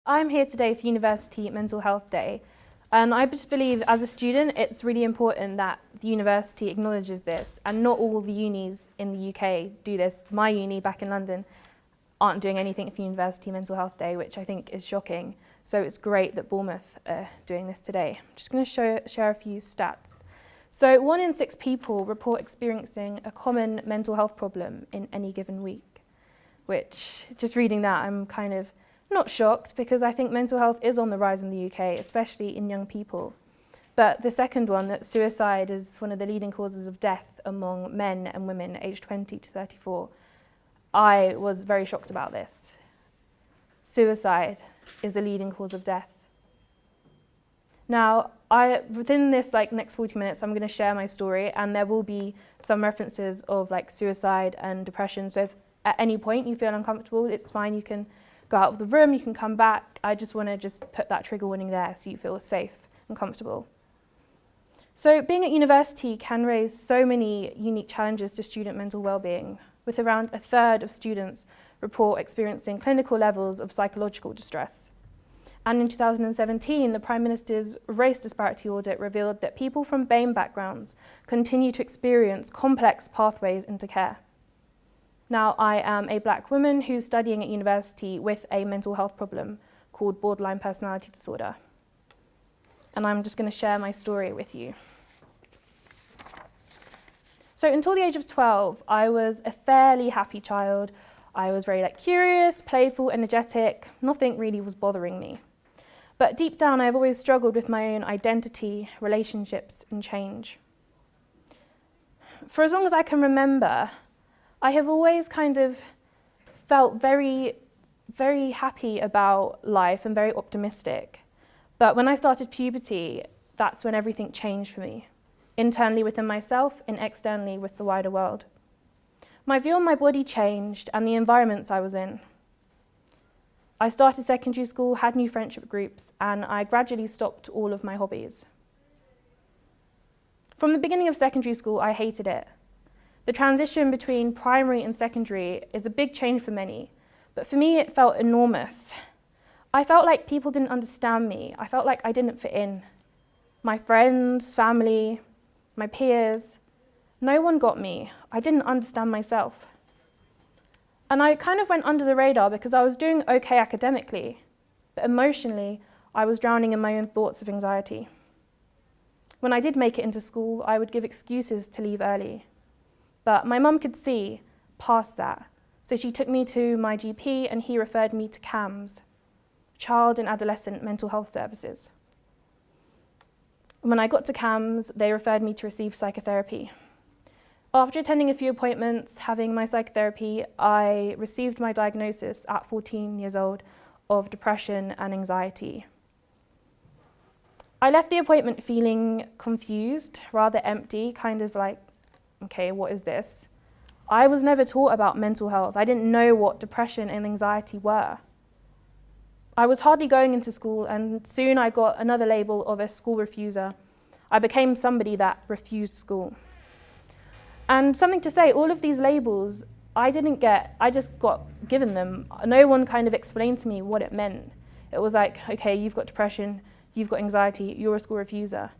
I'm here today for University Mental Health Day, and I just believe as a student it's really important that the university acknowledges this, and not all the unis in the UK do this. My uni back in London aren't doing anything for University Mental Health Day, which I think is shocking. So it's great that Bournemouth are doing this today. I'm just going to share a few stats. So 1 in 6 people report experiencing a common mental health problem in any given week, which, just reading that, I'm kind of not shocked, because I think mental health is on the rise in the UK, especially in young people. But the second one, that suicide is one of the leading causes of death among men and women aged 20 to 34, I was very shocked about this. Suicide is the leading cause of death. Now, within this next 40 minutes, I'm going to share my story, and there will be some references of suicide and depression. So if at any point you feel uncomfortable, it's fine. You can go out of the room, you can come back. I just want to put that trigger warning there so you feel safe and comfortable. So being at university can raise so many unique challenges to student mental well-being, with around 1/3 of students report experiencing clinical levels of psychological distress. And in 2017, the Prime Minister's race disparity audit revealed that people from BAME backgrounds continue to experience complex pathways into care. Now, I am a black woman who's studying at university with a mental health problem called borderline personality disorder. And I'm just going to share my story with you. So until the age of 12, I was a fairly happy child. I was very curious, playful, energetic. Nothing really was bothering me. But deep down, I've always struggled with my own identity, relationships, and change. For as long as I can remember, I have always felt very, very happy about life and very optimistic. But when I started puberty, that's when everything changed for me, internally within myself and externally with the wider world. My view on my body changed and the environments I was in. I started secondary school, had new friendship groups, and I gradually stopped all of my hobbies. From the beginning of secondary school, I hated it. The transition between primary and secondary is a big change for many, but for me it felt enormous. I felt like people didn't understand me. I felt like I didn't fit in. My friends, family, my peers, no one got me. I didn't understand myself. And I went under the radar because I was doing okay academically, but emotionally I was drowning in my own thoughts of anxiety. When I did make it into school, I would give excuses to leave early. But my mum could see past that, so she took me to my GP and he referred me to CAMS, Child and Adolescent Mental Health Services. When I got to CAMS, they referred me to receive psychotherapy. After attending a few appointments, having my psychotherapy, I received my diagnosis at 14 years old of depression and anxiety. I left the appointment feeling confused, rather empty, okay, what is this? I was never taught about mental health. I didn't know what depression and anxiety were. I was hardly going into school, and soon I got another label of a school refuser. I became somebody that refused school. And something to say, all of these labels I didn't get, I just got given them. No one explained to me what it meant. It was okay, you've got depression, you've got anxiety, you're a school refuser.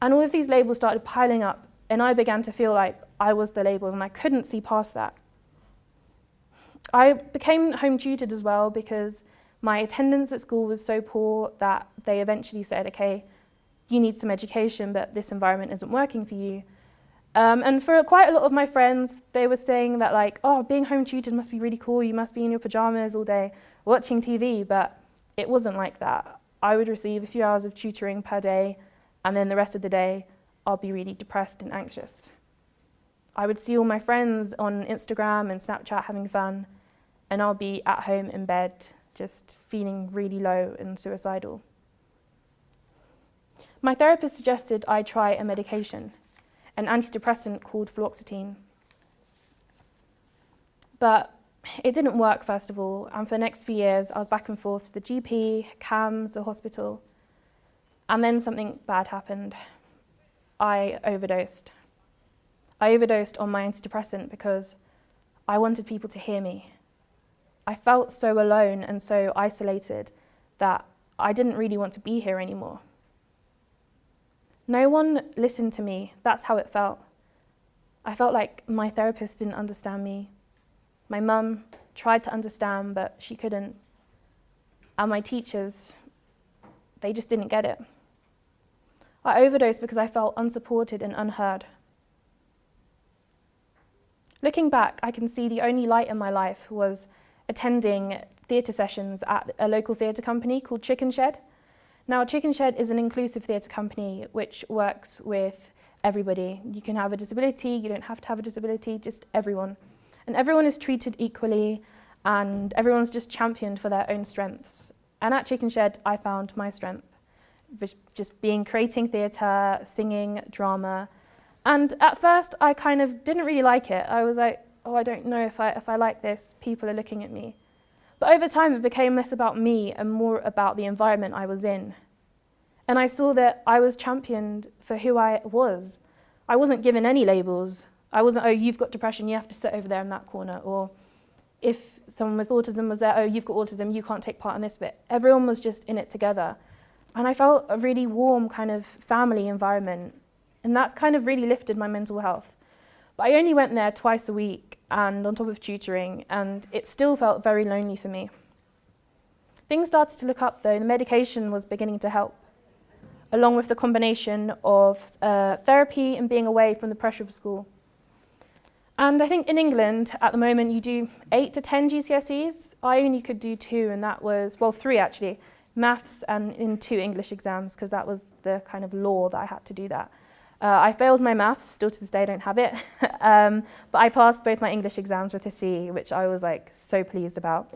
And all of these labels started piling up, and I began to feel like I was the label, and I couldn't see past that. I became home tutored as well because my attendance at school was so poor that they eventually said, okay, you need some education, but this environment isn't working for you. And for quite a lot of my friends, they were saying that oh, being home tutored must be really cool, you must be in your pajamas all day watching TV, but it wasn't like that. I would receive a few hours of tutoring per day, and then the rest of the day, I'll be really depressed and anxious. I would see all my friends on Instagram and Snapchat having fun, and I'll be at home in bed, just feeling really low and suicidal. My therapist suggested I try a medication, an antidepressant called fluoxetine. But it didn't work, first of all, and for the next few years, I was back and forth to the GP, CAMS, the hospital, and then something bad happened. I overdosed. I overdosed on my antidepressant because I wanted people to hear me. I felt so alone and so isolated that I didn't really want to be here anymore. No one listened to me. That's how it felt. I felt like my therapist didn't understand me. My mum tried to understand, but she couldn't. And my teachers, they just didn't get it. I overdosed because I felt unsupported and unheard. Looking back, I can see the only light in my life was attending theatre sessions at a local theatre company called Chicken Shed. Now, Chicken Shed is an inclusive theatre company which works with everybody. You can have a disability, you don't have to have a disability, just everyone. And everyone is treated equally, and everyone's just championed for their own strengths. And at Chicken Shed, I found my strength, just creating theatre, singing, drama. And at first, I kind of didn't really like it. I was like, oh, I don't know if I like this. People are looking at me. But over time, it became less about me and more about the environment I was in. And I saw that I was championed for who I was. I wasn't given any labels. I wasn't, oh, you've got depression, you have to sit over there in that corner. Or if someone with autism was there, oh, you've got autism, you can't take part in this bit. Everyone was just in it together. And I felt a really warm kind of family environment. And that's kind of really lifted my mental health. But I only went there twice a week and on top of tutoring, and it still felt very lonely for me. Things started to look up though. The medication was beginning to help, along with the combination of therapy and being away from the pressure of school. And I think in England, at the moment, you do 8 to 10 GCSEs. I only could do 2, and that was, well, 3 actually, maths and in 2 English exams, because that was the kind of law that I had to do that. I failed my maths, still to this day I don't have it, but I passed both my English exams with a C, which I was like so pleased about.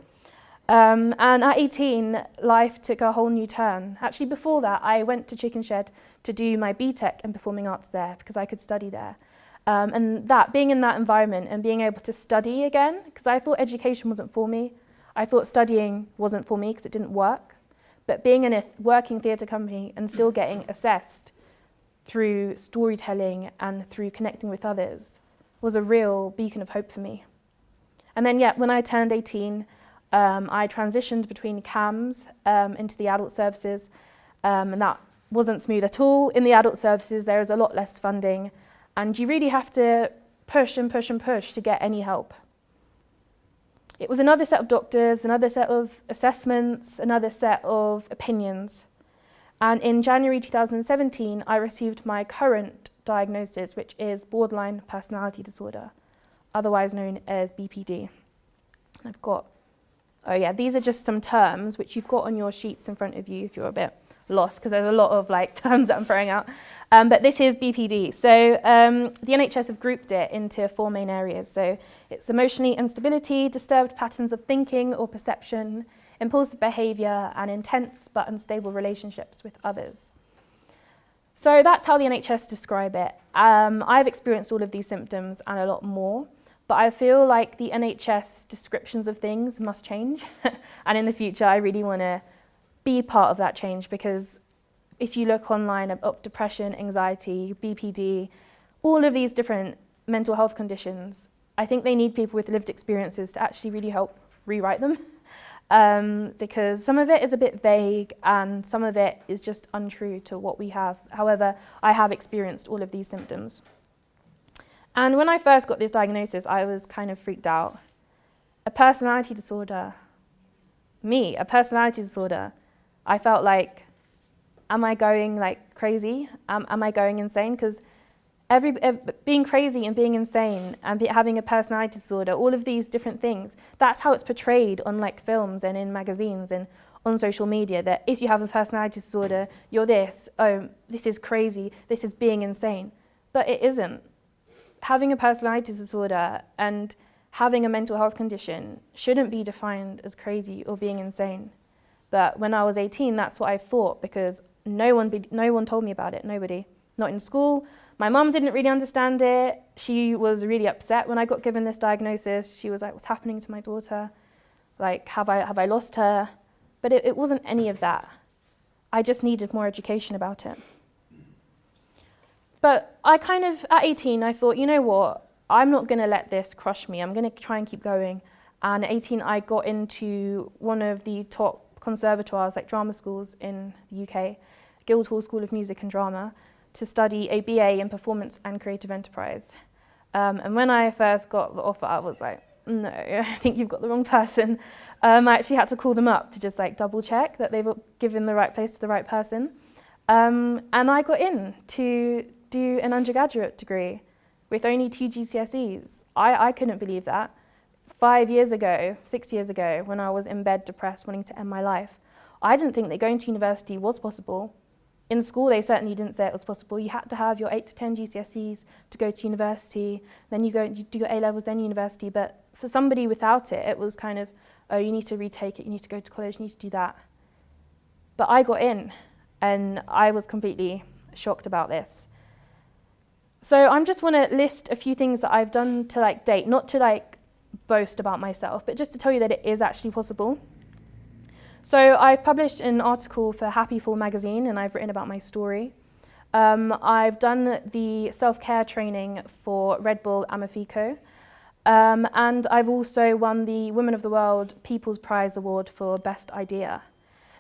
And at 18, life took a whole new turn. Actually, before that, I went to Chicken Shed to do my BTEC in Performing Arts there, because I could study there. And that, being in that environment and being able to study again, because I thought education wasn't for me. I thought studying wasn't for me because it didn't work. But being in a working theatre company and still getting assessed through storytelling and through connecting with others was a real beacon of hope for me. And then, when I turned 18, I transitioned between CAMS into the adult services, and that wasn't smooth at all. In the adult services, there is a lot less funding, and you really have to push and push and push to get any help. It was another set of doctors, another set of assessments, another set of opinions. And in January 2017, I received my current diagnosis, which is borderline personality disorder, otherwise known as BPD. I've got, these are just some terms which you've got on your sheets in front of you if you're a bit lost, because there's a lot of terms that I'm throwing out. But this is BPD. So the NHS have grouped it into 4 main areas. So it's emotionally instability, disturbed patterns of thinking or perception, impulsive behaviour, and intense but unstable relationships with others. So that's how the NHS describe it. I've experienced all of these symptoms and a lot more, but I feel like the NHS descriptions of things must change. And in the future, I really want to be part of that change, because if you look online up depression, anxiety, BPD, all of these different mental health conditions, I think they need people with lived experiences to actually really help rewrite them. Because some of it is a bit vague and some of it is just untrue to what we have. However, I have experienced all of these symptoms. And when I first got this diagnosis, I was kind of freaked out. A personality disorder. A personality disorder. I felt like, am I going crazy? Am I going insane? Because being crazy and being insane and having a personality disorder, all of these different things, that's how it's portrayed on films and in magazines and on social media, that if you have a personality disorder, you're this, oh, this is crazy, this is being insane. But it isn't. Having a personality disorder and having a mental health condition shouldn't be defined as crazy or being insane. But when I was 18, that's what I thought, because no one told me about it, nobody. Not in school. My mum didn't really understand it. She was really upset when I got given this diagnosis. She was like, what's happening to my daughter? Have I lost her? But it wasn't any of that. I just needed more education about it. But I at 18, I thought, you know what? I'm not going to let this crush me. I'm going to try and keep going. And at 18, I got into one of the top conservatoires, like drama schools in the UK, Guildhall School of Music and Drama, to study a BA in Performance and Creative Enterprise. And when I first got the offer, I was like, no, I think you've got the wrong person. I actually had to call them up to just like double check that they were given the right place to the right person. And I got in to do an undergraduate degree with only 2 GCSEs. I couldn't believe that. 6 years ago, when I was in bed depressed, wanting to end my life, I didn't think that going to university was possible. In school, they certainly didn't say it was possible. You had to have your 8 to 10 GCSEs to go to university, then you do your A-levels, then university. But for somebody without it, it was kind of, oh, you need to retake it, you need to go to college, you need to do that. But I got in, and I was completely shocked about this. So I just want to list a few things that I've done to like date, not to like boast about myself, but just to tell you that it is actually possible. So I've published an article for Happy Full magazine, and I've written about my story. I've done the self-care training for Red Bull Amafico, and I've also won the Women of the World People's Prize Award for Best Idea.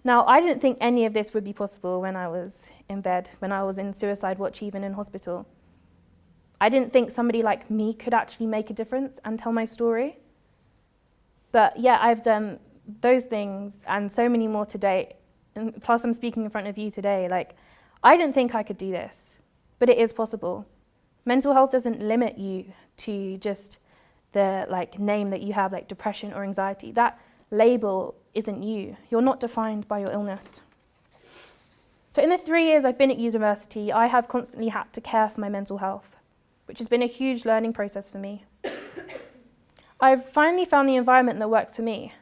Now, I didn't think any of this would be possible when I was in bed, when I was in suicide watch, even in hospital. I didn't think somebody like me could actually make a difference and tell my story. But yeah, I've done those things and so many more to date. And plus I'm speaking in front of you today. Like, I didn't think I could do this, but it is possible. Mental health doesn't limit you to just the like name that you have, like depression or anxiety. That label isn't you. You're not defined by your illness. So in the 3 years I've been at university, I have constantly had to care for my mental health, which has been a huge learning process for me. I've finally found the environment that works for me.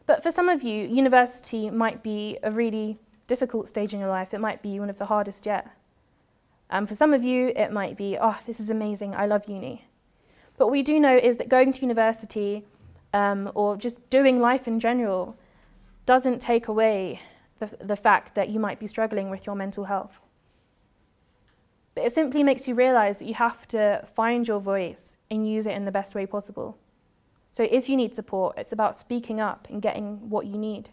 But for some of you, university might be a really difficult stage in your life. It might be one of the hardest yet. And for some of you, it might be, oh, this is amazing, I love uni. But what we do know is that going to university or just doing life in general doesn't take away the fact that you might be struggling with your mental health. But it simply makes you realize that you have to find your voice and use it in the best way possible. So if you need support, it's about speaking up and getting what you need.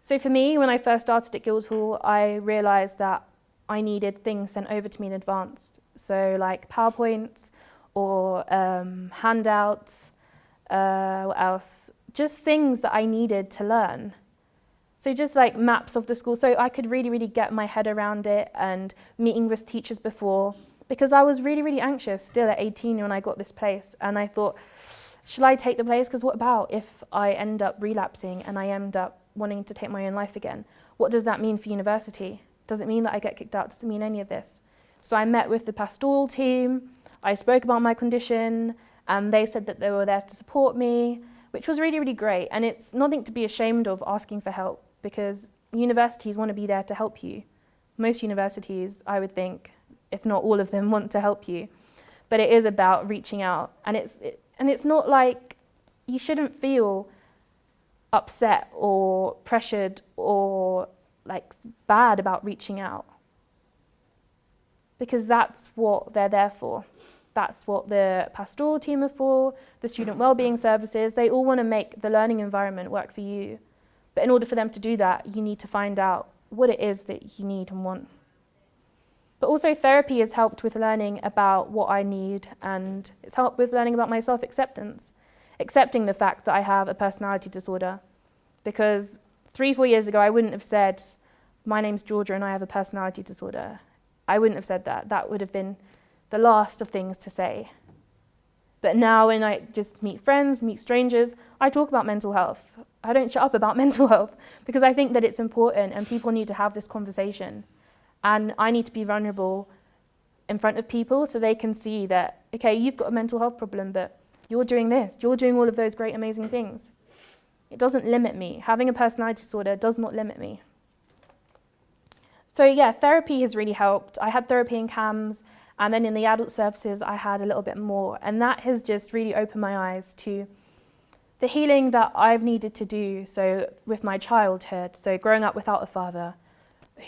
So for me, when I first started at Guildhall, I realized that I needed things sent over to me in advance. So like PowerPoints or handouts, what else? Just things that I needed to learn. So just like maps of the school, so I could really get my head around it, and meeting with teachers before, because I was really anxious still at 18 when I got this place, and I thought, should I take the place? Because what about if I end up relapsing and I end up wanting to take my own life again? What does that mean for university? Does it mean that I get kicked out? Does it mean any of this? So I met with the pastoral team, I spoke about my condition, and they said that they were there to support me, which was really great. And it's nothing to be ashamed of asking for help, because universities want to be there to help you. Most universities, I would think, if not all of them, want to help you. But it is about reaching out. And it's not like you shouldn't feel upset or pressured or like bad about reaching out, because that's what they're there for. That's what the pastoral team are for, the student wellbeing services. They all want to make the learning environment work for you. But in order for them to do that, you need to find out what it is that you need and want. But also therapy has helped with learning about what I need, and it's helped with learning about my self-acceptance, accepting the fact that I have a personality disorder. Because 3-4 years ago, I wouldn't have said, my name's Georgia and I have a personality disorder. I wouldn't have said that. That would have been the last of things to say. But now when I just meet friends, meet strangers, I talk about mental health. I don't shut up about mental health, because I think that it's important and people need to have this conversation. And I need to be vulnerable in front of people so they can see that, okay, you've got a mental health problem, but you're doing this, you're doing all of those great, amazing things. It doesn't limit me. Having a personality disorder does not limit me. So yeah, therapy has really helped. I had therapy in CAMS, and then in the adult services, I had a little bit more. And that has just really opened my eyes to the healing that I've needed to do. So with my childhood, so growing up without a father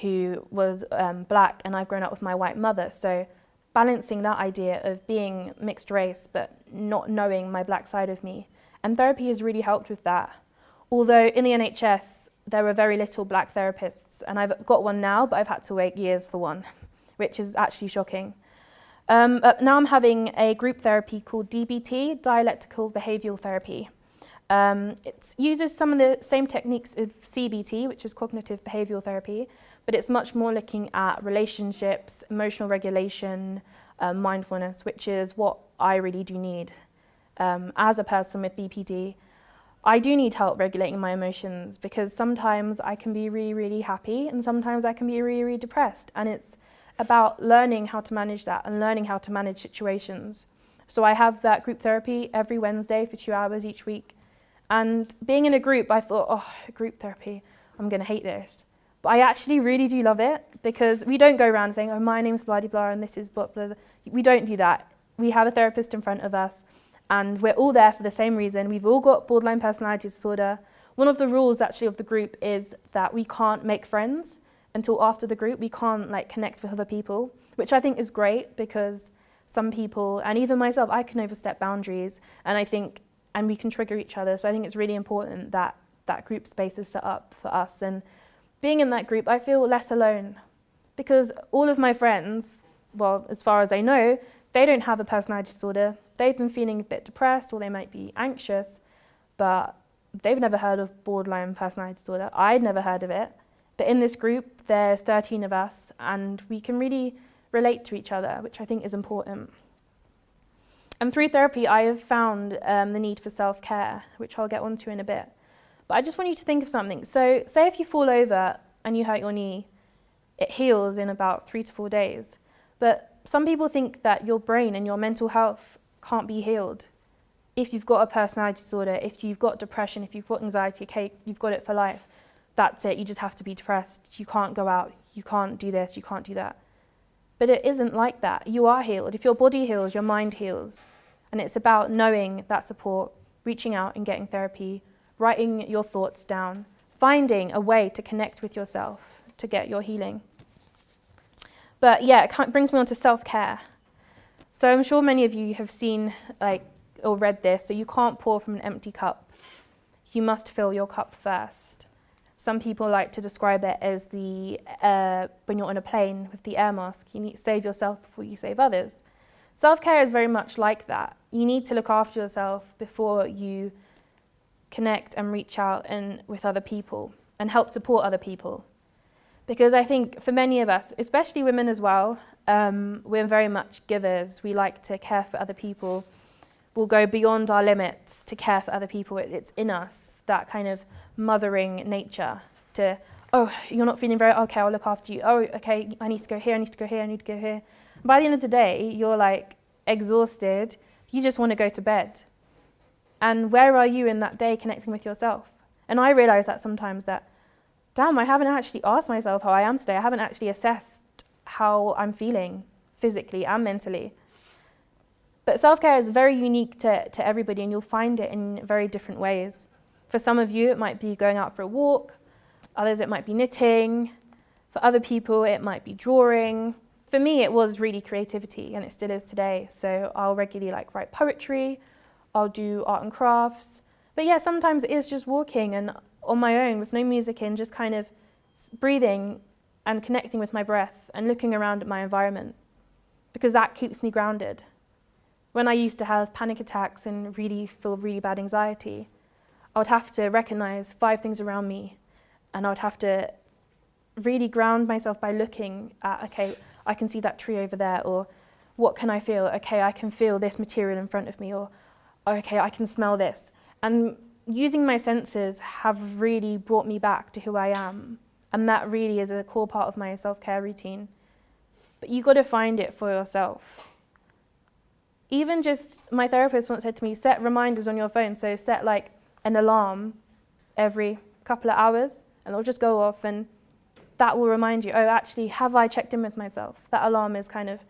who was black, and I've grown up with my white mother. So balancing that idea of being mixed race, but not knowing my black side of me. And therapy has really helped with that. Although in the NHS, there were very little black therapists, and I've got one now, but I've had to wait years for one, which is actually shocking. Now I'm having a group therapy called DBT, Dialectical Behavioural Therapy. It uses some of the same techniques as CBT, which is Cognitive Behavioural Therapy, but it's much more looking at relationships, emotional regulation, mindfulness, which is what I really do need. As a person with BPD, I do need help regulating my emotions, because sometimes I can be really, really happy and sometimes I can be really, really depressed, and it's about learning how to manage that and learning how to manage situations. So I have that group therapy every Wednesday for 2 hours each week. And being in a group, I thought, oh, group therapy, I'm going to hate this. But I actually really do love it, because we don't go around saying, oh, my name's blah, blah, blah, and this is blah, blah, blah. We don't do that. We have a therapist in front of us, and we're all there for the same reason. We've all got borderline personality disorder. One of the rules, actually, of the group is that we can't make friends until after the group. We can't connect with other people, which I think is great, because some people, and even myself, I can overstep boundaries, and we can trigger each other. So I think it's really important that that group space is set up for us. And being in that group, I feel less alone, because all of my friends, well, as far as I know, they don't have a personality disorder. They've been feeling a bit depressed, or they might be anxious, but they've never heard of borderline personality disorder. I'd never heard of it. But in this group, there's 13 of us, and we can really relate to each other, which I think is important. And through therapy, I have found the need for self-care, which I'll get onto in a bit. But I just want you to think of something. So say if you fall over and you hurt your knee, it heals in about 3 to 4 days. But some people think that your brain and your mental health can't be healed. If you've got a personality disorder, if you've got depression, if you've got anxiety, okay, you've got it for life. That's it, you just have to be depressed. You can't go out, you can't do this, you can't do that. But it isn't like that. You are healed. If your body heals, your mind heals. And it's about knowing that support, reaching out and getting therapy, writing your thoughts down, finding a way to connect with yourself to get your healing. But yeah, it brings me on to self-care. So I'm sure many of you have seen or read this. So you can't pour from an empty cup. You must fill your cup first. Some people like to describe it as when you're on a plane with the air mask, you need to save yourself before you save others. Self-care is very much like that. You need to look after yourself before you connect and reach out with other people and help support other people. Because I think for many of us, especially women as well, we're very much givers. We like to care for other people. We'll go beyond our limits to care for other people. It's in us, that kind of mothering nature to, oh, you're not feeling very, okay, I'll look after you. Oh, okay, I need to go here, I need to go here, I need to go here. By the end of the day, you're exhausted. You just want to go to bed. And where are you in that day connecting with yourself? And I realise that sometimes damn, I haven't actually asked myself how I am today. I haven't actually assessed how I'm feeling physically and mentally. But self-care is very unique to everybody, and you'll find it in very different ways. For some of you, it might be going out for a walk. Others, it might be knitting. For other people, it might be drawing. For me, it was really creativity, and it still is today. So I'll regularly write poetry. I'll do art and crafts. But yeah, sometimes it is just walking and on my own with no music in, just kind of breathing and connecting with my breath and looking around at my environment, because that keeps me grounded. When I used to have panic attacks and feel really bad anxiety, I would have to recognize 5 things around me, and I would have to really ground myself by looking at, okay, I can see that tree over there, or what can I feel? Okay, I can feel this material in front of me, or okay, I can smell this. And using my senses have really brought me back to who I am. And that really is a core part of my self-care routine. But you got to find it for yourself. Even just, my therapist once said to me, set reminders on your phone. So set an alarm every couple of hours, and it'll just go off, and that will remind you, oh, actually, have I checked in with myself? That alarm is kind of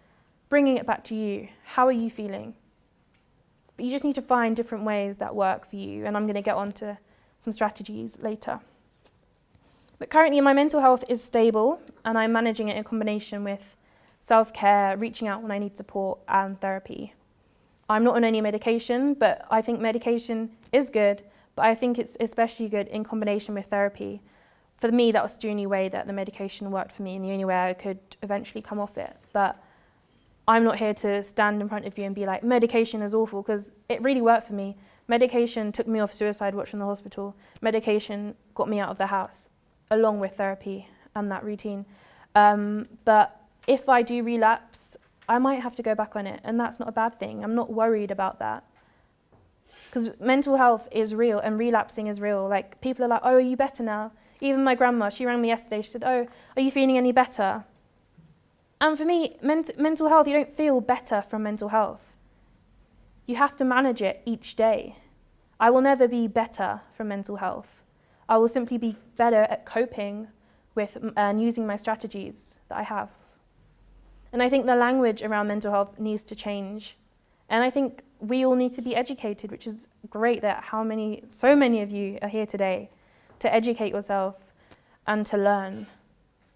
bringing it back to you. How are you feeling? But you just need to find different ways that work for you, and I'm going to get on to some strategies later. But currently, my mental health is stable, and I'm managing it in combination with self-care, reaching out when I need support, and therapy. I'm not on any medication, but I think medication is good, but I think it's especially good in combination with therapy. for me, that was the only way that the medication worked for me and the only way I could eventually come off it. But I'm not here to stand in front of you and be like, medication is awful, because it really worked for me. Medication took me off suicide watch in the hospital. Medication got me out of the house, along with therapy and that routine. But if I do relapse, I might have to go back on it, and that's not a bad thing. I'm not worried about that. Because mental health is real and relapsing is real. Like, people are like, oh, are you better now? Even my grandma, she rang me yesterday, she said, oh, are you feeling any better? And for me, mental health, you don't feel better from mental health. You have to manage it each day. I will never be better from mental health. I will simply be better at coping with and using my strategies that I have. And I think the language around mental health needs to change. And I think we all need to be educated, which is great that so many of you are here today to educate yourself and to learn,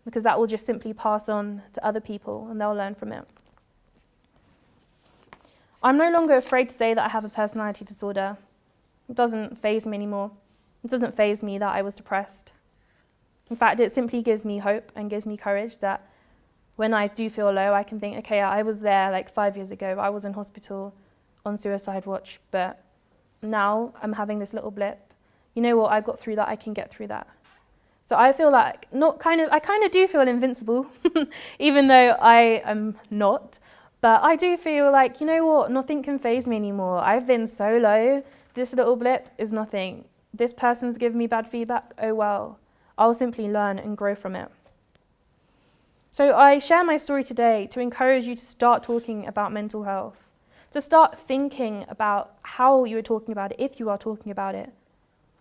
because that will just simply pass on to other people and they'll learn from it. I'm no longer afraid to say that I have a personality disorder. It doesn't faze me anymore. It doesn't faze me that I was depressed. In fact, it simply gives me hope and gives me courage that when I do feel low, I can think, okay, I was there like 5 years ago. I was in hospital on suicide watch, but now I'm having this little blip. You know what? I got through that. I can get through that. So I feel like I kind of do feel invincible, even though I am not. But I do feel like, you know what? Nothing can faze me anymore. I've been so low. This little blip is nothing. This person's given me bad feedback. Oh well. I'll simply learn and grow from it. So I share my story today to encourage you to start talking about mental health, to start thinking about how you are talking about it, if you are talking about it,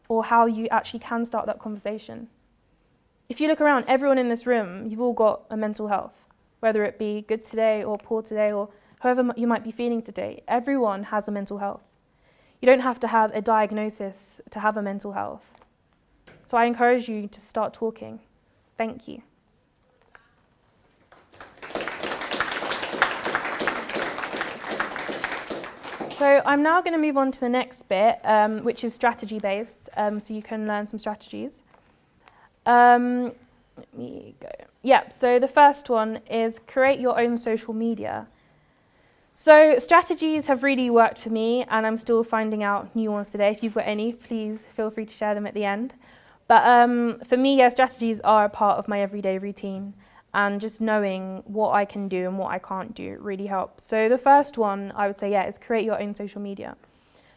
or how you actually can start that conversation. If you look around, everyone in this room, you've all got a mental health, whether it be good today or poor today or however you might be feeling today. Everyone has a mental health. You don't have to have a diagnosis to have a mental health. So I encourage you to start talking. Thank you. So I'm now going to move on to the next bit, which is strategy-based, so you can learn some strategies. Let me go. Yeah, so the first one is create your own social media. So strategies have really worked for me, and I'm still finding out new ones today. If you've got any, please feel free to share them at the end. But for me, strategies are a part of my everyday routine. And just knowing what I can do and what I can't do really helps. So the first one I would say, is create your own social media.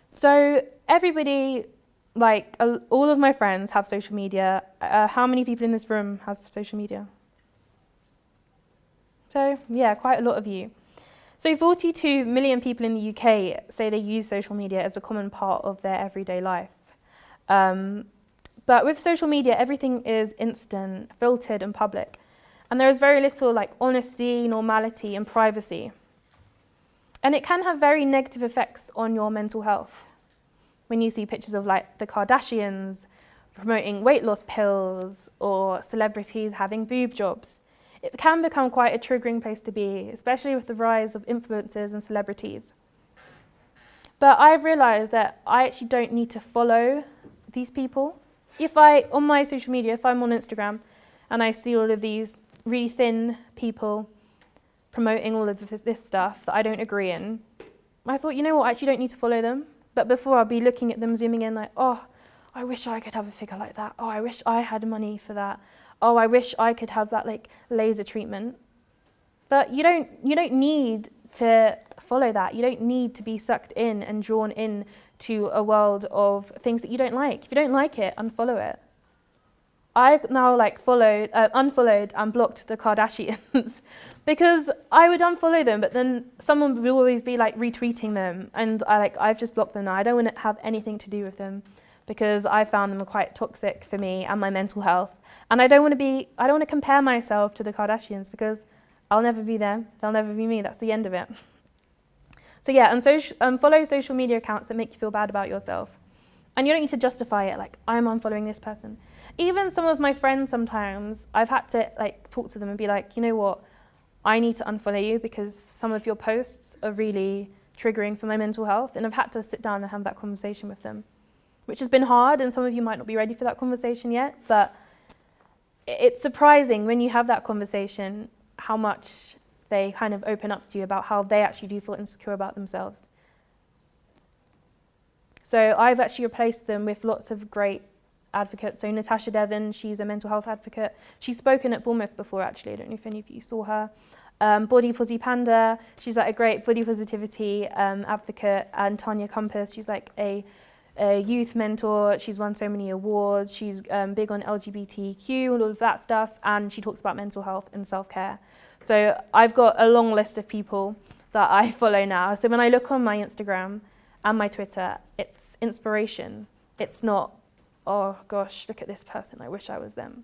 So everybody, like all of my friends have social media. How many people in this room have social media? So yeah, quite a lot of you. So 42 million people in the UK say they use social media as a common part of their everyday life. But with social media, everything is instant, filtered and public. And there is very little honesty, normality and privacy. And it can have very negative effects on your mental health. When you see pictures of the Kardashians promoting weight loss pills or celebrities having boob jobs, it can become quite a triggering place to be, especially with the rise of influencers and celebrities. But I've realized that I actually don't need to follow these people. On my social media, if I'm on Instagram and I see all of these really thin people promoting all of this stuff that I don't agree in, I thought, you know what, I actually don't need to follow them. But before, I'll be looking at them, zooming in oh, I wish I could have a figure like that. Oh, I wish I had money for that. Oh, I wish I could have that laser treatment. But you don't need to follow that. You don't need to be sucked in and drawn in to a world of things that you don't like. If you don't like it, unfollow it. I've now unfollowed and blocked the Kardashians because I would unfollow them, but then someone would always be retweeting them, and I've just blocked them now. I don't want to have anything to do with them because I found them quite toxic for me and my mental health. And I don't want to compare myself to the Kardashians because I'll never be them. They'll never be me. That's the end of it. So yeah, and follow social media accounts that make you feel bad about yourself. And you don't need to justify it I'm unfollowing this person. Even some of my friends sometimes, I've had to talk to them and be you know what, I need to unfollow you because some of your posts are really triggering for my mental health, and I've had to sit down and have that conversation with them, which has been hard, and some of you might not be ready for that conversation yet, but it's surprising when you have that conversation how much they kind of open up to you about how they actually do feel insecure about themselves. So I've actually replaced them with lots of great advocates. So Natasha Devon, she's a mental health advocate. She's spoken at Bournemouth before, actually. I don't know if any of you saw her. Body Posy Panda, she's like a great body positivity advocate. And Tanya Compass, she's like a youth mentor. She's won so many awards. She's big on LGBTQ and all of that stuff. And she talks about mental health and self-care. So I've got a long list of people that I follow now. So when I look on my Instagram and my Twitter, it's inspiration. It's not, oh gosh, look at this person, I wish I was them.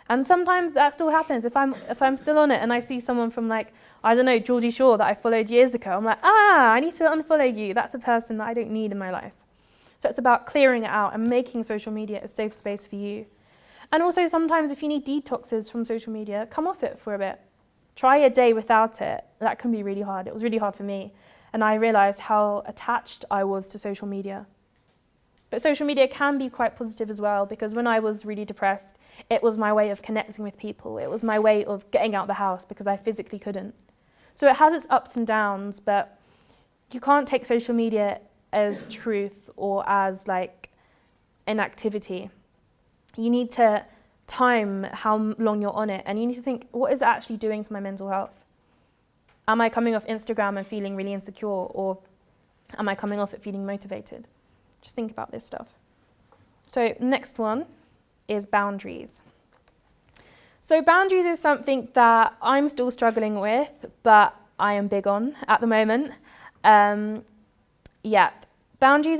And sometimes that still happens. If I'm still on it and I see someone from like, I don't know, Geordie Shore that I followed years ago, I'm like, I need to unfollow you. That's a person that I don't need in my life. So it's about clearing it out and making social media a safe space for you. And also sometimes if you need detoxes from social media, come off it for a bit. Try a day without it. That can be really hard. It was really hard for me. And I realized how attached I was to social media. But social media can be quite positive as well, because when I was really depressed, it was my way of connecting with people. It was my way of getting out the house because I physically couldn't. So it has its ups and downs, but you can't take social media as truth or as like an activity. You need to time how long you're on it, and you need to think, what is it actually doing to my mental health? Am I coming off Instagram and feeling really insecure, or am I coming off it feeling motivated? Just think about this stuff. So next one is boundaries. So boundaries is something that I'm still struggling with, but I am big on at the moment. Boundaries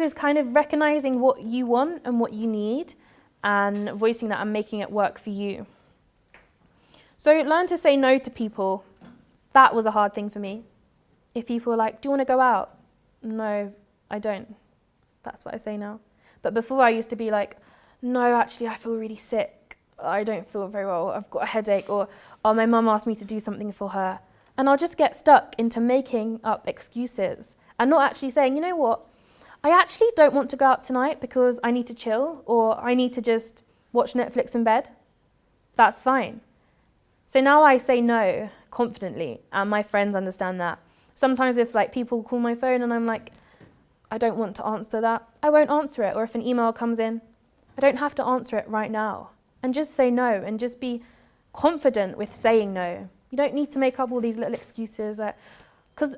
is kind of recognizing what you want and what you need and voicing that and making it work for you. So learn to say no to people. That was a hard thing for me. If people were like, do you want to go out? No, I don't. That's what I say now. But before I used to be like, no, actually I feel really sick. I don't feel very well. I've got a headache, or my mum asked me to do something for her. And I'll just get stuck into making up excuses and not actually saying, you know what? I actually don't want to go out tonight because I need to chill, or I need to just watch Netflix in bed. That's fine. So now I say no confidently, and my friends understand that. Sometimes if like people call my phone and I'm like, I don't want to answer that, I won't answer it. Or if an email comes in, I don't have to answer it right now. And just say no, and just be confident with saying no. You don't need to make up all these little excuses. Because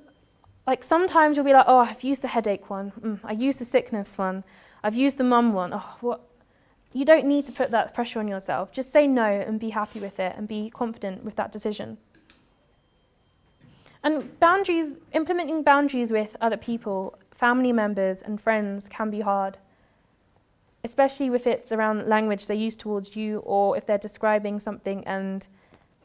like sometimes you'll be like, I've used the headache one. I used the sickness one. I've used the mum one. What? You don't need to put that pressure on yourself. Just say no and be happy with it and be confident with that decision. And boundaries, implementing boundaries with other people, family members and friends can be hard, especially if it's around language they use towards you, or if they're describing something and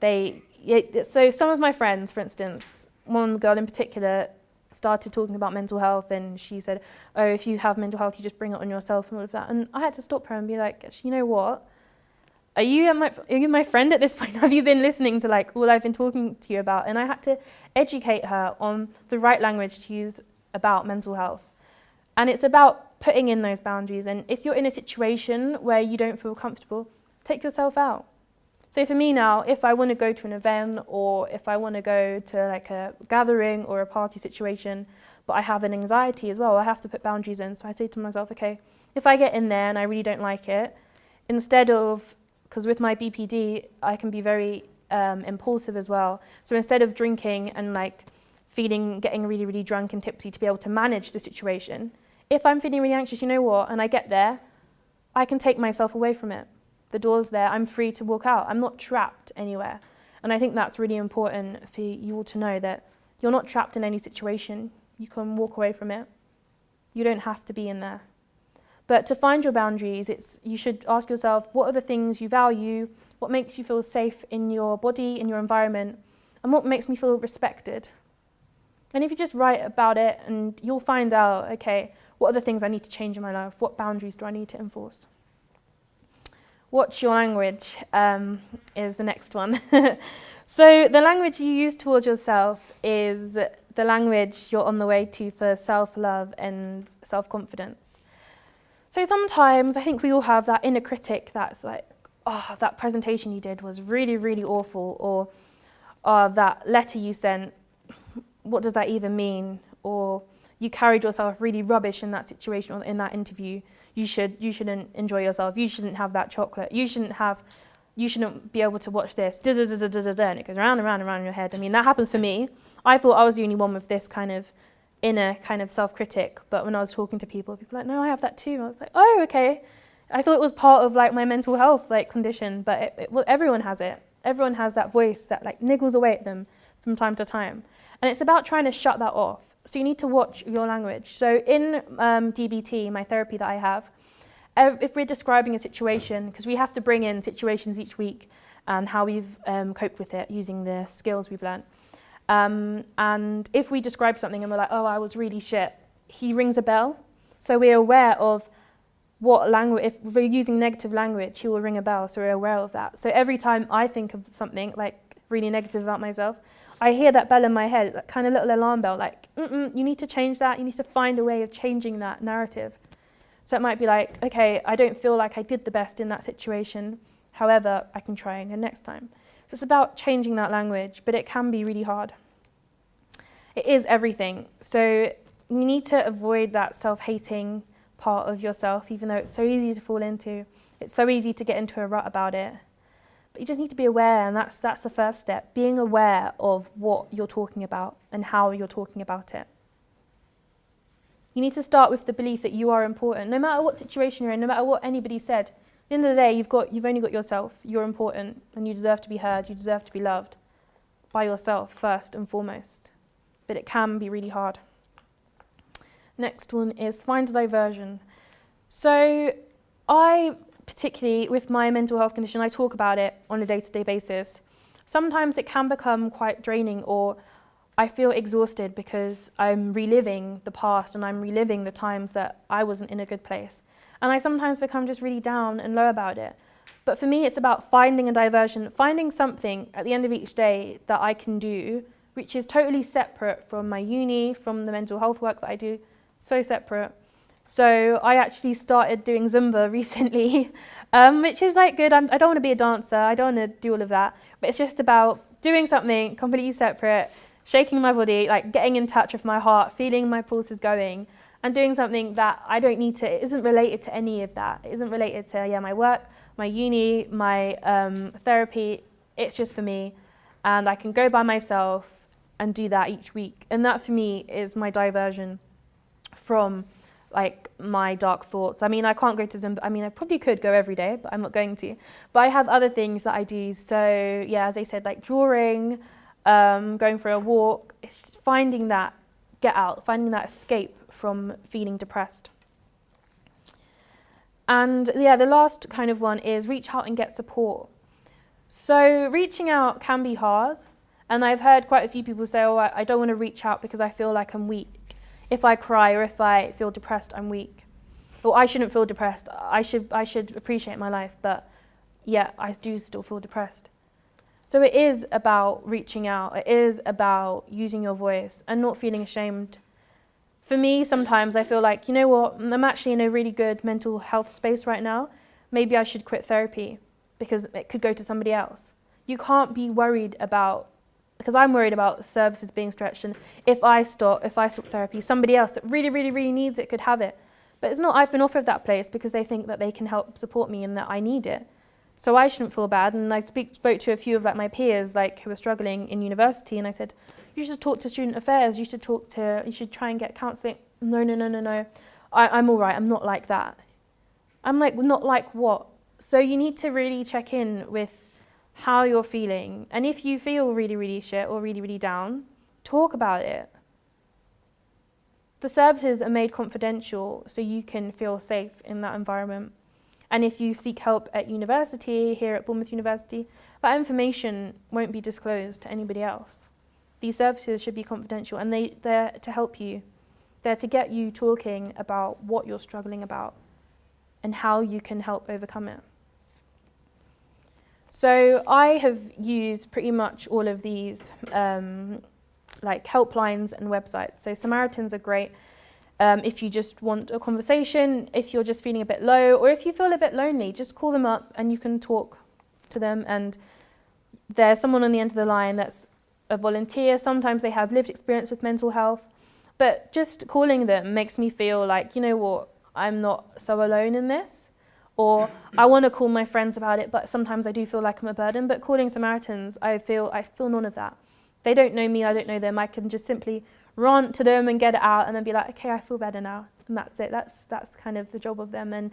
so some of my friends, for instance, one girl in particular started talking about mental health, and she said, if you have mental health, you just bring it on yourself and all of that. And I had to stop her and be like, actually, you know what? Are you my friend at this point? Have you been listening to like all I've been talking to you about? And I had to educate her on the right language to use about mental health. And it's about putting in those boundaries. And if you're in a situation where you don't feel comfortable, take yourself out. So for me now, if I want to go to an event, or if I want to go to like a gathering or a party situation, but I have an anxiety as well, I have to put boundaries in. So I say to myself, okay, if I get in there and I really don't like it, instead of, because with my BPD, I can be very impulsive as well. So instead of drinking and like getting really, really drunk and tipsy to be able to manage the situation, if I'm feeling really anxious, you know what, and I get there, I can take myself away from it. The door's there, I'm free to walk out. I'm not trapped anywhere. And I think that's really important for you all to know, that you're not trapped in any situation. You can walk away from it. You don't have to be in there. But to find your boundaries, you should ask yourself, what are the things you value? What makes you feel safe in your body, in your environment? And what makes me feel respected? And if you just write about it, and you'll find out, okay, what are the things I need to change in my life? What boundaries do I need to enforce? Watch your language is the next one. So the language you use towards yourself is the language you're on the way to for self-love and self-confidence. So sometimes I think we all have that inner critic that's like, oh, that presentation you did was really, really awful, or oh, that letter you sent, what does that even mean? Or you carried yourself really rubbish in that situation or in that interview. You shouldn't enjoy yourself. You shouldn't have that chocolate. You shouldn't be able to watch this. Da, da, da, da, da, da, da, and it goes round and round and round in your head. I mean, that happens for me. I thought I was the only one with this kind of inner kind of self-critic, but when I was talking to people were like, no, I have that too. I was like, oh, okay. I thought it was part of like my mental health like condition, but well, everyone has it. Everyone has that voice that like niggles away at them from time to time. And it's about trying to shut that off. So you need to watch your language. So in DBT, my therapy that I have, if we're describing a situation, because we have to bring in situations each week and how we've coped with it using the skills we've learned. And if we describe something and we're like, oh, I was really shit, he rings a bell. So we're aware of what language, if we're using negative language, he will ring a bell, so we're aware of that. So every time I think of something like really negative about myself, I hear that bell in my head, that kind of little alarm bell, like, you need to change that, you need to find a way of changing that narrative. So it might be like, okay, I don't feel like I did the best in that situation, however, I can try again next time. So it's about changing that language, but it can be really hard. It is everything. So you need to avoid that self-hating part of yourself, even though it's so easy to fall into. It's so easy to get into a rut about it. But you just need to be aware, and that's the first step, being aware of what you're talking about and how you're talking about it. You need to start with the belief that you are important, no matter what situation you're in, no matter what anybody said. At the end of the day, you've only got yourself. You're important, and you deserve to be heard. You deserve to be loved by yourself first and foremost. But it can be really hard. Next one is find a diversion. So I, particularly with my mental health condition, I talk about it on a day-to-day basis. Sometimes it can become quite draining, or I feel exhausted because I'm reliving the past and I'm reliving the times that I wasn't in a good place. And I sometimes become just really down and low about it. But for me, it's about finding a diversion, finding something at the end of each day that I can do, which is totally separate from my uni, from the mental health work that I do, so separate. So I actually started doing Zumba recently, which is like good. I don't want to be a dancer. I don't want to do all of that. But it's just about doing something completely separate, shaking my body, like getting in touch with my heart, feeling my pulses going, and doing something that I don't need to, it isn't related to any of that. It isn't related to, my work, my uni, my therapy. It's just for me. And I can go by myself and do that each week. And that for me is my diversion from like my dark thoughts. I mean, I can't go to Zumba. I mean, I probably could go every day, but I'm not going to. But I have other things that I do. So yeah, as I said, like drawing, going for a walk. It's just finding that get out, finding that escape from feeling depressed. And yeah, the last kind of one is reach out and get support. So reaching out can be hard. And I've heard quite a few people say, oh, I don't want to reach out because I feel like I'm weak. If I cry or if I feel depressed, I'm weak. Or I shouldn't feel depressed. I should appreciate my life, but yeah, I do still feel depressed. So it is about reaching out. It is about using your voice and not feeling ashamed. For me, sometimes I feel like, you know what, I'm actually in a really good mental health space right now. Maybe I should quit therapy because it could go to somebody else. You can't be worried about, because I'm worried about services being stretched, and if I stop therapy, somebody else that really, really, really needs it could have it. But it's not, I've been offered that place because they think that they can help support me and that I need it. So I shouldn't feel bad. And I spoke to a few of like my peers like who were struggling in university, and I said, you should talk to student affairs, you should try and get counselling. No. I'm all right, I'm not like that. I'm like, not like what? So you need to really check in with how you're feeling. And if you feel really, really shit or really, really down, talk about it. The services are made confidential so you can feel safe in that environment. And if you seek help at university, here at Bournemouth University, that information won't be disclosed to anybody else. These services should be confidential, and they're there to help you. They're to get you talking about what you're struggling about and how you can help overcome it. So I have used pretty much all of these like helplines and websites. So Samaritans are great. If you just want a conversation, if you're just feeling a bit low, or if you feel a bit lonely, just call them up and you can talk to them. And there's someone on the end of the line that's a volunteer. Sometimes they have lived experience with mental health. But just calling them makes me feel like, you know what, I'm not so alone in this. Or I want to call my friends about it, but sometimes I do feel like I'm a burden. But calling Samaritans, I feel none of that. They don't know me, I don't know them. I can just simply rant to them and get it out and then be like, okay, I feel better now. And that's it. That's kind of the job of them. And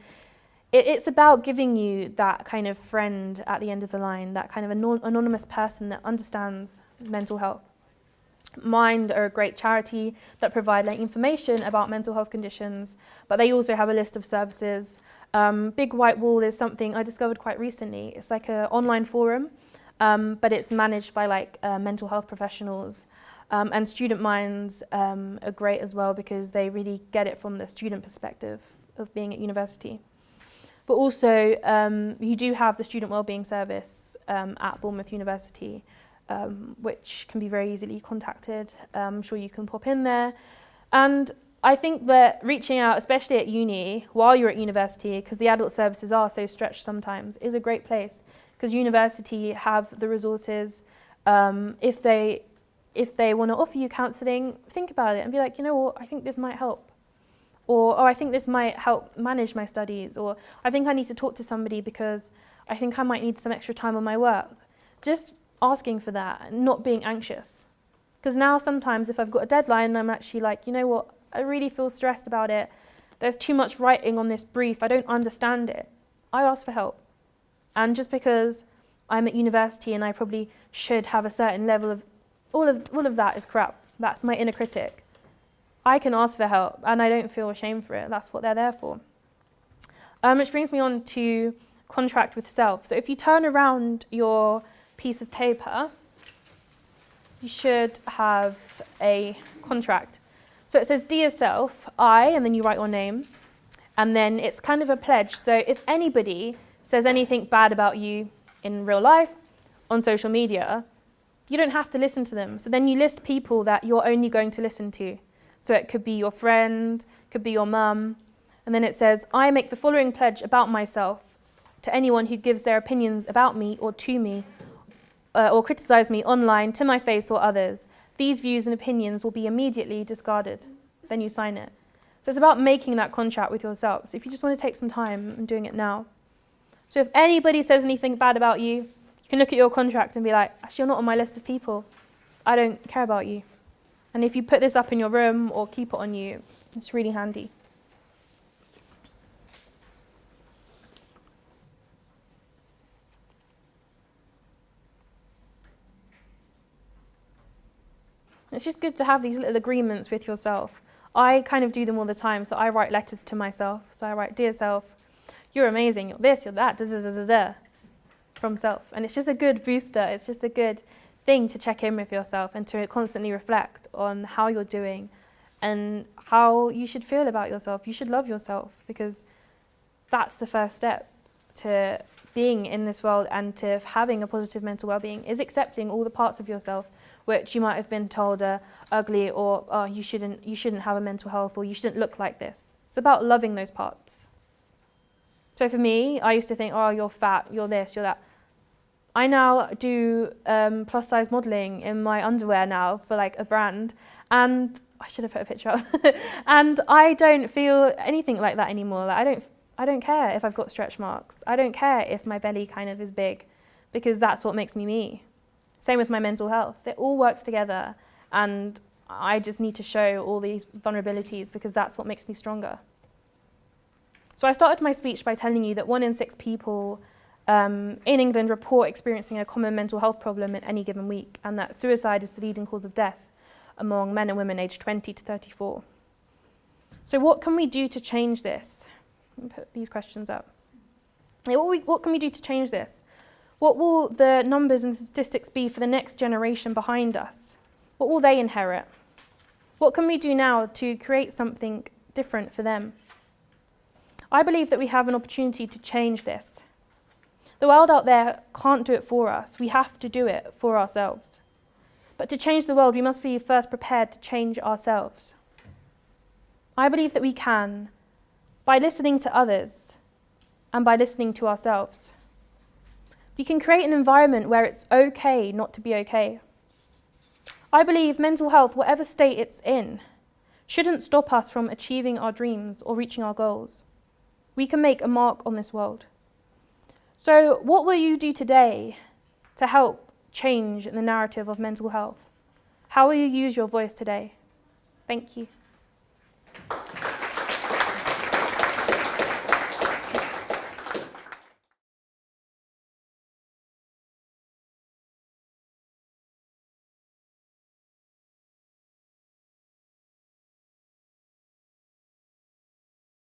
it's about giving you that kind of friend at the end of the line, that kind of anonymous person that understands mental health. Mind are a great charity that provide information about mental health conditions, but they also have a list of services. Big White Wall is something I discovered quite recently. It's like an online forum, but it's managed by mental health professionals. And Student Minds are great as well because they really get it from the student perspective of being at university. But also, you do have the Student Wellbeing Service at Bournemouth University, which can be very easily contacted. I'm sure you can pop in there. And I think that reaching out, especially at uni, while you're at university, because the adult services are so stretched sometimes, is a great place. Because university have the resources. If they want to offer you counselling, think about it and be like, you know what, I think this might help. Or, oh, I think this might help manage my studies. Or, I think I need to talk to somebody because I think I might need some extra time on my work. Just asking for that and not being anxious. Because now sometimes if I've got a deadline, I'm actually like, you know what, I really feel stressed about it. There's too much writing on this brief. I don't understand it. I ask for help. And just because I'm at university and I probably should have a certain level of all of that is crap. That's my inner critic. I can ask for help and I don't feel ashamed for it. That's what they're there for. Which brings me on to contract with self. So if you turn around your piece of paper, you should have a contract. So it says, dear self, I, and then you write your name. And then it's kind of a pledge. So if anybody says anything bad about you in real life, on social media, you don't have to listen to them. So then you list people that you're only going to listen to. So it could be your friend, could be your mum. And then it says, I make the following pledge about myself to anyone who gives their opinions about me or to me or criticize me online, to my face or others. These views and opinions will be immediately discarded. Then you sign it. So it's about making that contract with yourself. So if you just want to take some time and doing it now. So if anybody says anything bad about you, you can look at your contract and be like, actually, you're not on my list of people. I don't care about you. And if you put this up in your room or keep it on you, it's really handy. It's just good to have these little agreements with yourself. I kind of do them all the time. So I write letters to myself. So I write, dear self, you're amazing, you're this, you're that, da da da da da. From self. And it's just a good booster. It's just a good thing to check in with yourself and to constantly reflect on how you're doing and how you should feel about yourself. You should love yourself because that's the first step to being in this world and to having a positive mental well-being is accepting all the parts of yourself which you might have been told are ugly or oh, you shouldn't have a mental health or you shouldn't look like this. It's about loving those parts. So for me, I used to think, oh, you're fat, you're this, you're that. I now do plus size modelling in my underwear now for like a brand, and I should have put a picture up. And I don't feel anything like that anymore. Like, I don't care if I've got stretch marks. I don't care if my belly kind of is big, because that's what makes me me. Same with my mental health. It all works together, and I just need to show all these vulnerabilities because that's what makes me stronger. So I started my speech by telling you that 1 in 6 people in England report experiencing a common mental health problem in any given week, and that suicide is the leading cause of death among men and women aged 20 to 34. So what can we do to change this? Let me put these questions up. What can we do to change this? What will the numbers and statistics be for the next generation behind us? What will they inherit? What can we do now to create something different for them? I believe that we have an opportunity to change this. The world out there can't do it for us. We have to do it for ourselves. But to change the world, we must be first prepared to change ourselves. I believe that we can by listening to others and by listening to ourselves. We can create an environment where it's okay not to be okay. I believe mental health, whatever state it's in, shouldn't stop us from achieving our dreams or reaching our goals. We can make a mark on this world. So what will you do today to help change the narrative of mental health? How will you use your voice today? Thank you.